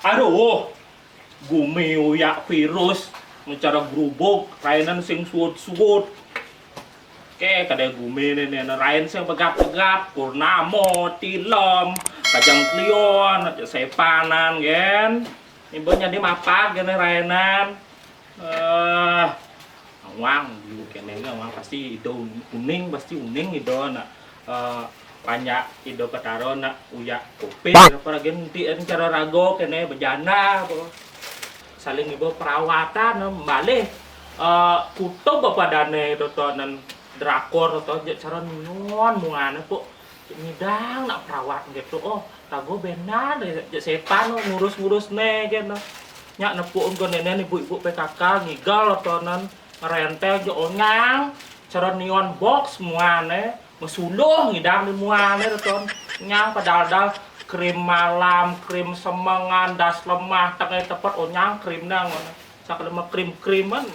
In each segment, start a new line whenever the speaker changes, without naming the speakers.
Aduh, gumeo ya virus mencara grubuk rainan sing suwut-suwut. Ke kada gume ne rain sing pegap-pegap, purnamo, tilem, kajang klion, aja sepanan gen. Ibunya di mapak gene rainan. Awang dulu kene awang pasti itu kuning pasti kuning itu nak banyak itu ketaro nak uyak kopi apa genti cara rago kene bejana saling ibu perawatan balik kutub apa dane totonan drakor atau cara nyon mungane kok ngidang nak perawat gitu tago benar sepan ngurus-ngurus ne gitu nyak nepuk ko nenen ibu-ibu PKK ngigal tonan rentel jo ongang cara neon box muane mesuluh ngidang di muane ton nyang padal krim malam krim semangan das lemah tengah tepat onyang krim nang sakle mah krim-kriman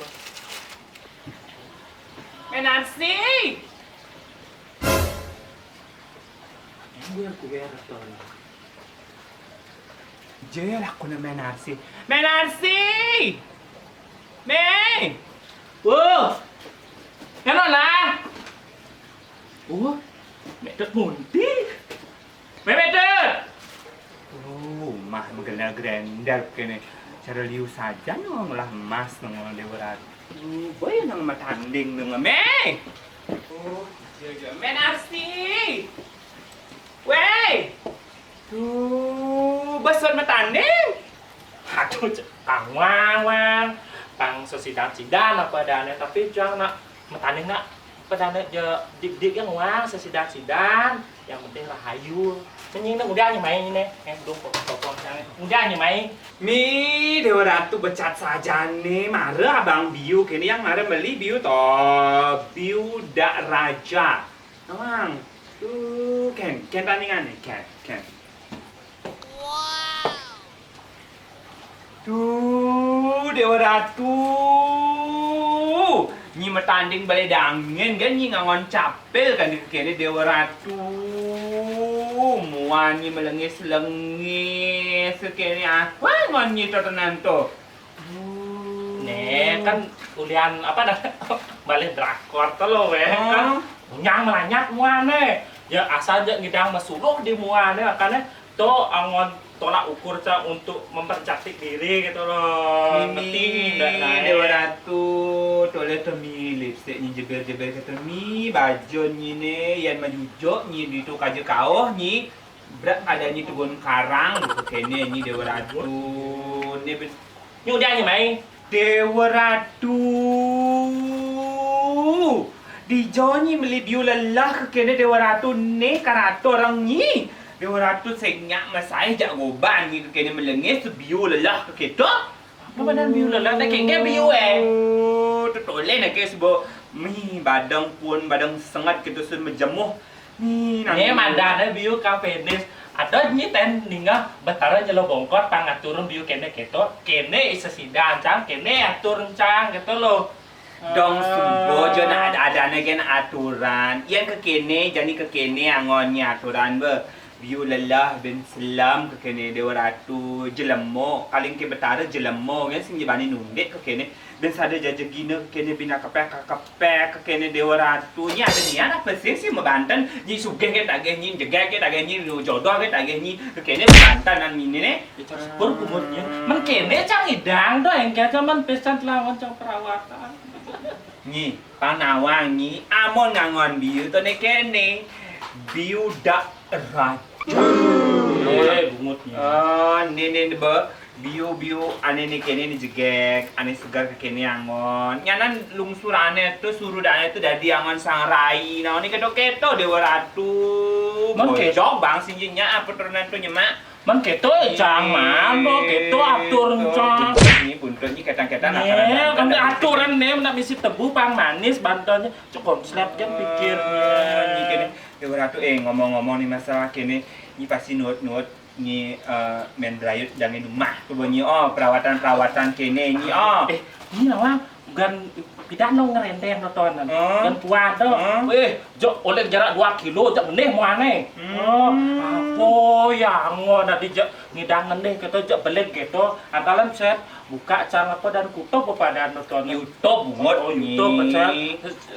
Nancy biar ku biar ton
Jel ako na Menarsi.
Mei ano na mẹ rất buồn tí mẹ rất
Oh, mah maganda grandar kene. Cara liu saja no malah emas no lewat. Boy nang matanding no me. Oh, jaga Menarsi. Wey. Tuh, besar matanding.
aduh tang wang tang sesidan apa dana tapi jangan nak metanding nak padana je dik yang wang sesidan yang penting lah hayu nying nak udah nyamai ini dong potong udah nyamai
Mi Dewa Ratu becat saja nih, marah abang Biu kini yang marah beli Biu toh Biu dak raja, Amang, tuh Ken tandingan nih Ken. Tuh Dewa Ratu, nyi metanding balai dangin kan nyi ngangon capel kan kini Dewa Ratu. Muan nyi melengis kini apa ngon nyi totenan to.
nih kan kuliah apa dah balik drakor tuh lo kan nyang melanyat muane ya asal aja ngidang masuluh di muane makanya tuh angon tolak ukur ca untuk mempercantik diri gitu loh
Mimi
penting
Dewa Ratu toleh temi lipstick nyi jeber ke temi baju nyi ne yang majujok nyi di tu kaje kau nyi berat ada nyi tugon karang gitu kene nyi Dewa Ratu ne
udah nih mày
Dewa Ratu di Joni beli biu lelah ke kene Dewa Ratu ne karato orang nyi Dewa Ratu senyak masai jak goban nyi ke kene melengis biu lelah ke keto
apa benar biu lelah tak kayak biu
tu toleh nak ke sebo mi badang pun badang sengat gitu sun menjemuh ni
nih mandana biu kafenis ada nyi ten ninga betara jelo bongkot pangaturun biu kene keto kene sesidan cang kene atur cang gitu loh
dong sumbo jo na ada gen aturan yang ke kene jani ke kene angonnya aturan be biu lelah bin selam ke kene Dewa Ratu jelemo kaling ke betara jelemo kan sing jebani nundek ke kene dan sada jaja gina ke kene bina kepek ke kene Dewa Ratu nya ada nian apa sih membantan nyi sugih ke tagih nyi jegah ke tagih nyi jodoh ke tagih nyi ke kene membantan nan ini ne
pur kumurnya man kene cang idang do yang kaca man pesan lawan cang perawatan
nyi panawang nyi amon ngangon biu to ne kene biu dak raja
bungutnya
nene be biu ane ni kene ni jegek ane segar ke kene angon nyanan lungsur ane tu suruh dane tu dadi angon sang rai nah ni keto Dewa Ratu
Man
jog bang sinjinya apa turunan tu nyemak
man keto cang mano keto atur cang
ni buntut ni ketang-ketang
nih kan aturan nih nak misi tebu pang manis bantalnya cukup slap kan pikirnya
ni kene Dewa Ratu ngomong-ngomong ni masalah kene ni pasti nuot ni men drayut jangan rumah kebunyi perawatan kene ni
ini nawang gan pidan lo ngerenteng totonan gan puan tuh jok oleh jarak 2 kilo jak meneh muane apa ya ngon ada ngidangan deh kita jak belik gitu antalan set buka cara apa dan kuto pepada nonton
YouTube bungot
YouTube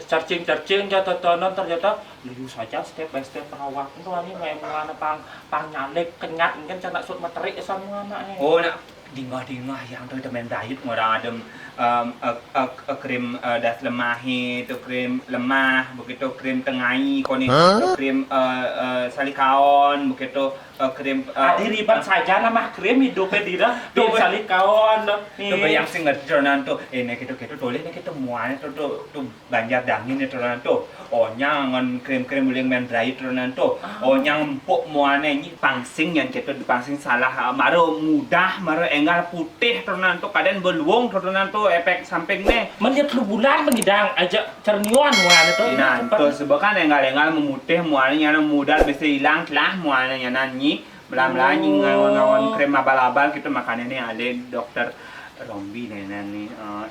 searching jatuh tonton ternyata liu saja step by step perawat itu ini memang pang nyalek kenyat kan cana sut materi sama anaknya
oh nak dingah yang tu temen diet ngorang ada krim das lemah itu krim lemah begitu krim tengai koni krim salikaon begitu krim
adi ribet saja nama krim hidupnya tidak di salikaon
tu bayang singet tronan tu nek kita toleh nek kita muan tu banjar dangin tronan tu oh nyangan krim boleh men diet tronan tu oh nyang empuk muane ni pangsing yang kita pangsing salah maro mudah maro enggal putih tronan tu kadang beluong tronan tu efek samping ne
menit lu bulan mengidang aja cerniwan muan itu
nah tu sebab kan enggal memutih muane yang mudah bisa hilang lah muane yang nyi belam-belam ngawan krim abal-abal gitu makanya nih ada dokter Rombi nih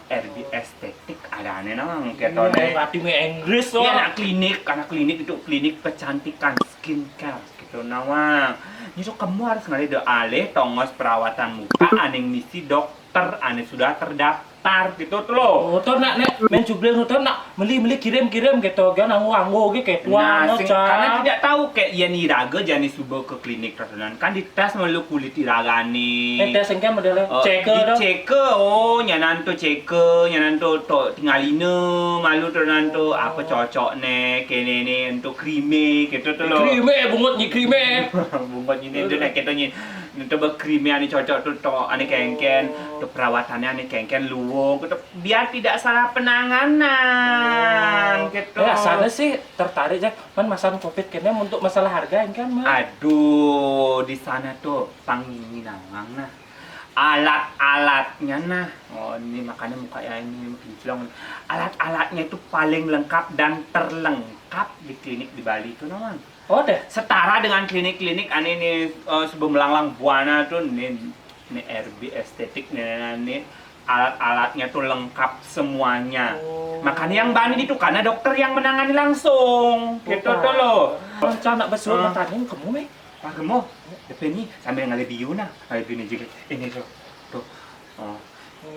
RB estetik ada nih nang keto nih
berarti Inggris
ya anak klinik itu klinik kecantikan skincare gitu nawang ini tuh kamu harus ngalih alih tongos perawatan muka aneh misi dokter aneh sudah terdaftar gitu tuh lo
oh tuh nak main jublin tuh nak beli kirim gitu kan anggo gitu kayak tua
karena tidak tahu kayak ya niraga jani subuh ke klinik tertentu kan dites malu kulit iraga nih
tes engke modelnya
ceke oh nyanan tuh tinggalina malu tertentu apa cocok nih kene nih untuk krime gitu tuh lo
bungut krime
bungut ini tuh nek kita nyi itu berkrime ani cocok tuh ani kengken tuh perawatannya ani kengken luwung gitu biar tidak salah penanganan gitu
ya sana sih tertarik aja kan masalah covid kayaknya untuk masalah harga kan mah
aduh di sana tuh panginawang nah alat-alatnya nah oh ini makanya muka ya ini kinclong alat-alatnya itu paling lengkap dan terlengkap di klinik di Bali itu namanya
oh deh
setara dengan klinik-klinik aneh nih sebelum melanglang buana tuh nih RB estetik nih alat-alatnya tuh lengkap semuanya makanya yang bani itu karena dokter yang menangani langsung gitu tuh lo
rencana besok matanya kamu meh
kamu depan ini sambil ngalih biu juga ini tuh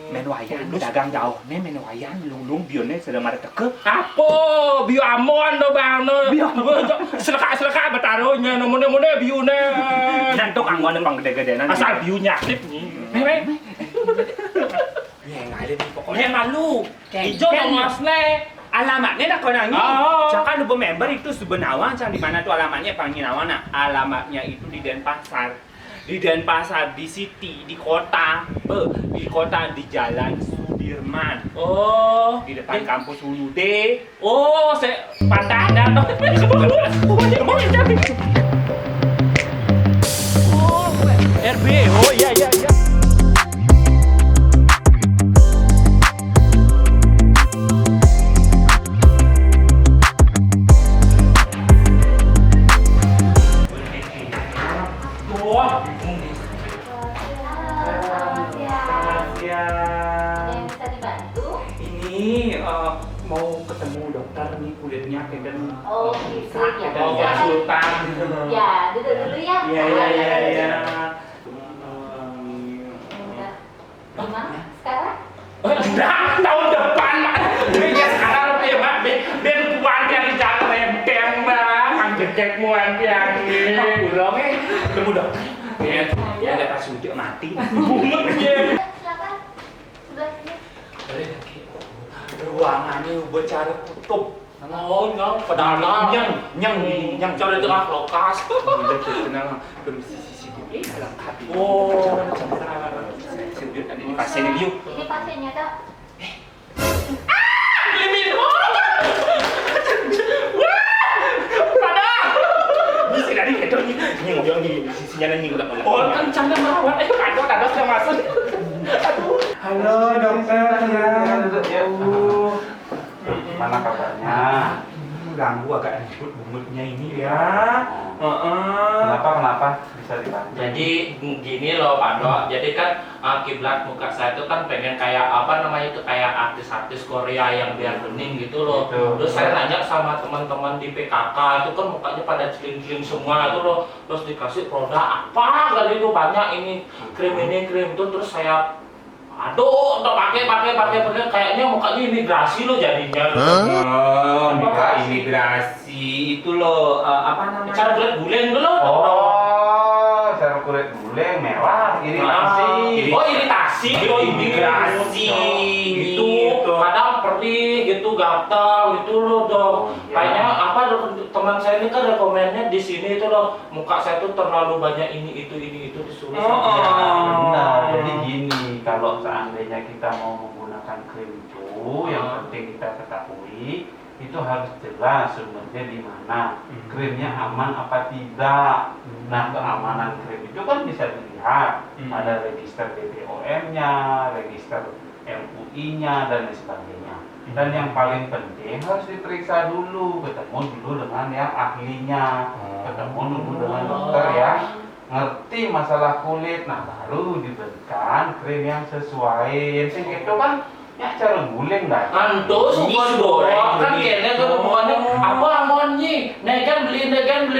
men wayan dagang jauh nih men wayan lung biu nih sedang ada teke
apa biu amon do bang no biu seleka betaronya nomone biu nih
nantok anggon pang gede-gede nanti
asal biu nyakit nih meh
ya ngalih
pokoknya malu hijau nongos nih
alamatnya nak kau nangis cakap lupa member itu sebenarnya di mana tuh alamatnya Panginawan alamatnya itu di Denpasar di city di kota di Jalan Sudirman di depan kampus Ulude
saya pantai ada RB oh iya
mau ketemu dokter nih kulitnya kayak
gitu ya.
Sultan.
Ya, duduk dulu ya.
Iya.
Gimana sekarang?
tahun depan mak ya sekarang ya mak ben kuan yang jalan rempeng bang ang jekek muan yang ini ulang ketemu dokter ya ada pas suntik mati
Silakan. Sebelah sini.
Ruangannya bicara tutup.
nyang padahal nyang cara tengah lokas
Tenang, sisi lengkap. Ini
Ini
pasiennya Biu.
Ini pasiennya dok.
limit
Bisa dari itu nih ngobrol di sisinya nih udah
oh kan canda merawat kado sudah masuk aduh
Halo dokter ya. Mana kabarnya?
ganggu agak ribut bumutnya ini ya.
Kenapa bisa dibantu?
Jadi gini loh Pak Dok, jadi kan kiblat muka saya itu kan pengen kayak apa namanya itu kayak artis-artis Korea yang biar bening gitu loh.
Gitu.
Terus saya nanya sama teman-teman di PKK itu kan mukanya pada celing-celing semua itu loh. Terus dikasih produk apa kali itu banyak ini krim itu terus saya aduh untuk pakai kayaknya mukanya imigrasi loh jadinya.
Oh, imigrasi itu loh apa namanya?
Cara kulit guling dulu.
Oh, cara kulit guling merah, iritasi.
Oh iritasi, oh imigrasi, gitu. Kadang perih gitu, gatal gitu loh dok. Kayaknya apa teman saya ini kan rekomennya di sini itu loh, muka saya tuh terlalu banyak ini itu disuruh.
Benar. Jadi gini, kalau seandainya kita mau menggunakan krim itu, yang penting kita ketahui itu harus jelas sumbernya di mana, krimnya aman apa tidak. Nah, keamanan krim itu kan bisa dilihat, ada register BPOM-nya, register MUI-nya dan lain sebagainya. Dan yang paling penting harus diperiksa dulu, ketemu dulu dengan yang ahlinya, ketemu dulu dengan dokter yang ngerti masalah kulit. Nah, baru diberikan krim yang sesuai. Yang itu kan ya cara guling dah.
Antus bukan doang kan kayaknya kan bukannya apa amonnya negan beli negan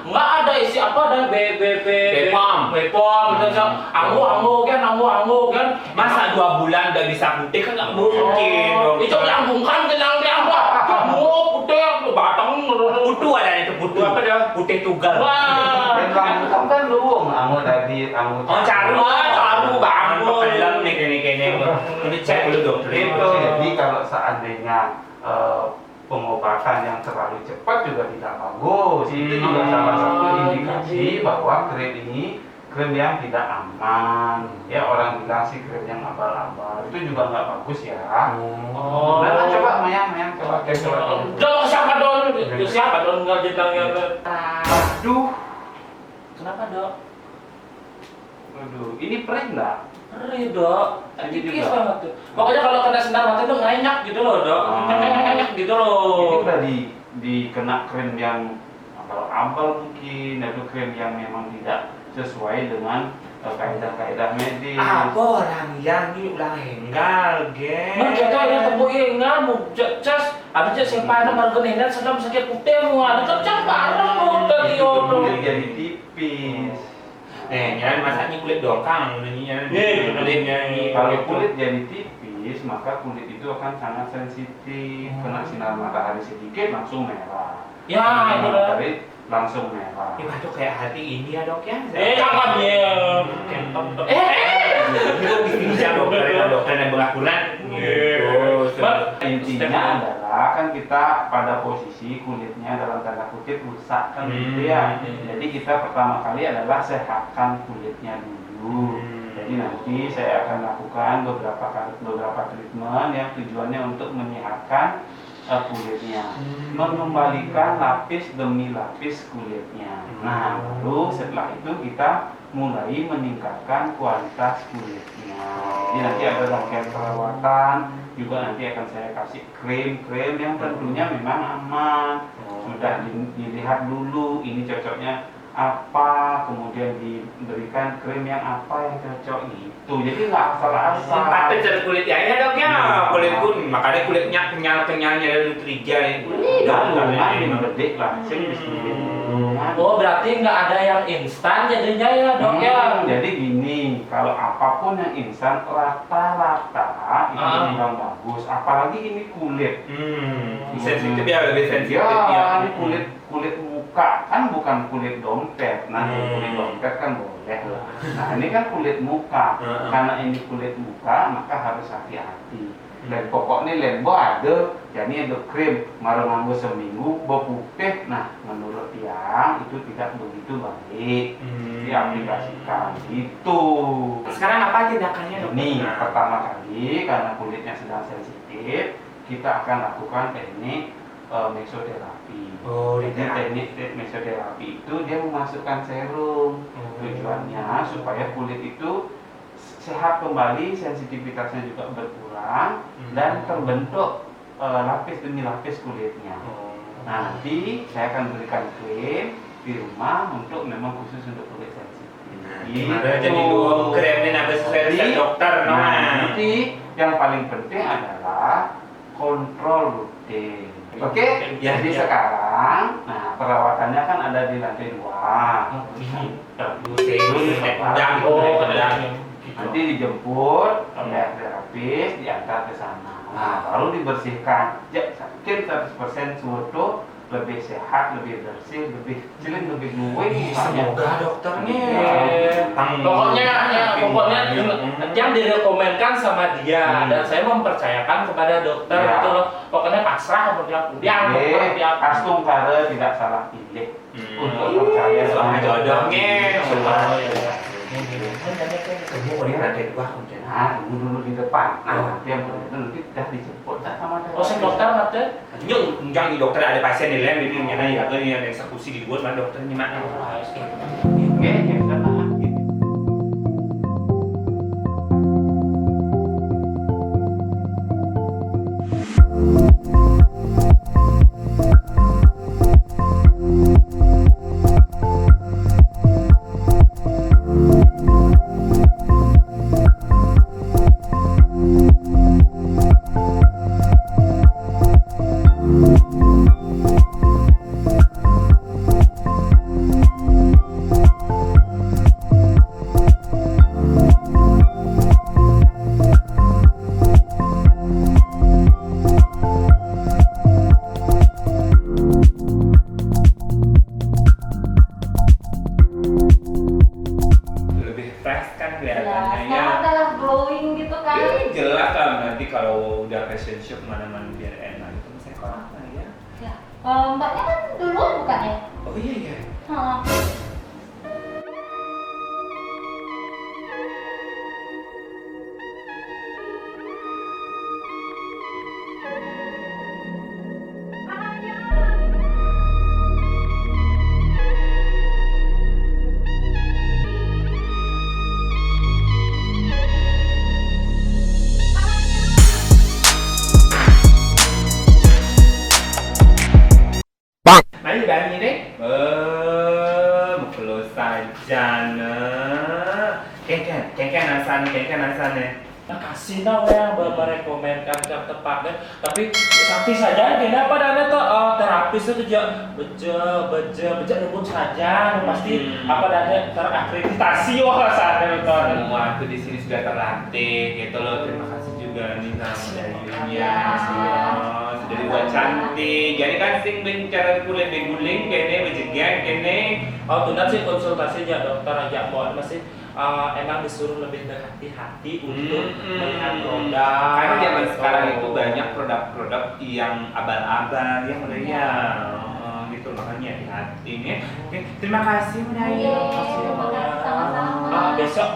nggak ada isi apa ada Bepom gitu anggu kan
Masa 2 bulan udah bisa putih kan nggak mungkin dong.
itu nyambungkan kenang dia apa kamu putih batang
Putu ada itu putu.
Apa dia?
Putih tugal.
wah
Dan kamu kan lu anggur tadi anggur.
Oh, caru
bangun
Kelam nih kayaknya. Ini cek dulu dokter.
Itu jadi kalau seandainya pengobatan yang terlalu cepat juga tidak bagus. Itu juga salah satu indikasi bahwa krim ini krim yang tidak aman. Ya orang bilang sih krim yang abal-abal itu juga nggak bagus ya. Nah, coba Mayang coba.
dong siapa dong nggak jenangnya
Aduh,
kenapa dok
ini perih nggak?
Ngeri dok,
Ini
tipis
juga.
banget tuh. Pokoknya kalau kena sinar mata itu ngenyak gitu loh dok, ngenyak gitu
Ini
loh.
udah dikena krim yang abal-abal mungkin, atau krim yang memang tidak sesuai dengan kaidah-kaidah medis.
Apa orang yang ini ulang enggal, geng?
Mereka ini tepuk ingat mau cas, ada cek siapa ada margarinnya sedang sakit putih mau ada kerja bareng mau tadi
Itu kulit
orang.
jadi tipis.
Jangan masaknya kulit dokang, kulitnya
Kalau kulit jadi tipis, maka kulit itu akan sangat sensitif. Kena sinar matahari sedikit langsung merah.
Ya itu dah.
Matahari langsung merah.
Ini tuh kayak hati ini ya dok ya?
Jangan ya. Kentot dok.
Itu bisa dokter yang berlakuan gitu.
Intinya adalah kan kita pada posisi kulitnya dalam tanda kutip rusak kan gitu ya. Jadi kita pertama kali adalah sehatkan kulitnya dulu. Jadi nanti saya akan lakukan beberapa treatment yang tujuannya untuk menyehatkan kulitnya, mengembalikan lapis demi lapis kulitnya. Nah, baru setelah itu kita mulai meningkatkan kualitas kulitnya. Jadi nanti ada rangkaian perawatan, juga nanti akan saya kasih krim yang tentunya memang aman. Sudah dilihat dulu ini cocoknya apa, kemudian diberikan krim yang apa yang cocok gitu. Jadi nggak asal-asal.
Patut cari kulit ya dok ya. Kulit pun makanya kulitnya kenyal-kenyalnya dari Nutrija itu.
Ini gede lah, sih
Oh berarti nggak ada yang instan jadinya ya dok ya.
Jadi gini, kalau apapun yang instan rata-rata itu memang bagus. Apalagi ini kulit.
Sensitif ya, lebih sensitif
Ya,
ya.
ini kulit muka kan bukan kulit dompet. Nah, kulit dompet kan boleh lah. Nah, ini kan kulit muka. Karena ini kulit muka, maka harus hati-hati. Dan pokoknya lembo ada, jadi ada krim marah nganggo seminggu berputih. Nah, menurut yang itu tidak begitu baik diaplikasikan gitu.
Sekarang apa tindakannya dok?
Ini pertama kali karena kulitnya sedang sensitif, kita akan lakukan teknik mesoterapi. Jadi teknik mesoterapi itu dia memasukkan serum. Tujuannya supaya kulit itu sehat kembali, sensitivitasnya juga berkurang dan terbentuk lapis demi lapis kulitnya. Nah, nanti saya akan berikan krim di rumah untuk memang khusus untuk kulit sensitif.
Gimana jadi dua kremnya naga sesuai resep dokter
Nanti yang paling penting adalah kontrol rutin. Oke,
Ya,
jadi
ya.
sekarang, nah perawatannya kan ada di lantai 2. Nanti dijemput oleh terapis, diantar ke sana. Nah, baru dibersihkan. Yakin 100% suatu lebih sehat, lebih bersih, lebih cilik, lebih glowing.
Semoga dokternya.
Pokoknya yang direkomendkan sama dia dan saya mempercayakan kepada dokter
Ya.
gitu loh. Pokoknya pasrah kemudian
Astung Kare tidak salah pilih untuk percaya sama
jodohnya.
Nah, tunggu dulu di depan. Nah, nanti yang itu nanti udah dijemput dah sama
Oh, si dokter nanti.
Nyung, jangan dokter ada pasien di lain ini nyana ya kan yang eksekusi dibuat mana dokternya mana.
Oke, ya karena
Lebih fresh kan
Ya,
kelihatannya ya.
sekarang adalah glowing gitu kan.
Jelas kan nanti kalau udah fashion show kemana-mana biar enak itu saya korak lah ya.
Ya. Mbaknya kan duluan bukan ya?
Oh iya iya.
Heeh.
Mari berani deh. Kalau saja nah. Kengken asan nih.
Makasih nah yang merekomendkan yang tepatnya. Tapi sakti saja kenapa dana tuh terapis itu beja lembut saja pasti apa dana terakreditasi saat itu.
Semua aku di sini sudah terlatih gitu loh. Terima kasih juga nih sama dari dunia semua sudah dibuat cantik. Jadi kan sing bicara kulit beguling kene bejegang kene.
Oh tuh sih konsultasi aja dokter aja mohon masih emang disuruh lebih berhati-hati untuk melihat produk.
Karena zaman sekarang itu banyak produk-produk yang abal-abal yang meriah. Gitu makanya hati-hati nih. Oke, terima kasih Munaya.
Terima kasih sama-sama.
Besok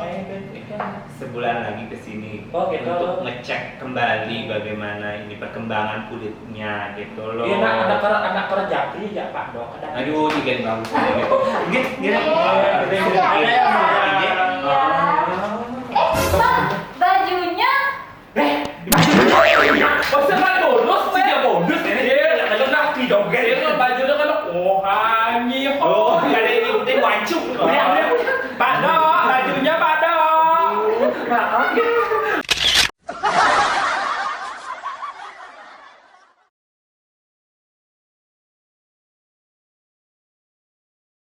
Sebulan lagi ke sini
Oh, gitu.
untuk ngecek kembali bagaimana ini perkembangan kulitnya gitu loh.
Iya, anak kerja ya Pak Dok.
Aduh, ini kan bagus gitu. Ini
Ada ya,
ini.
ya.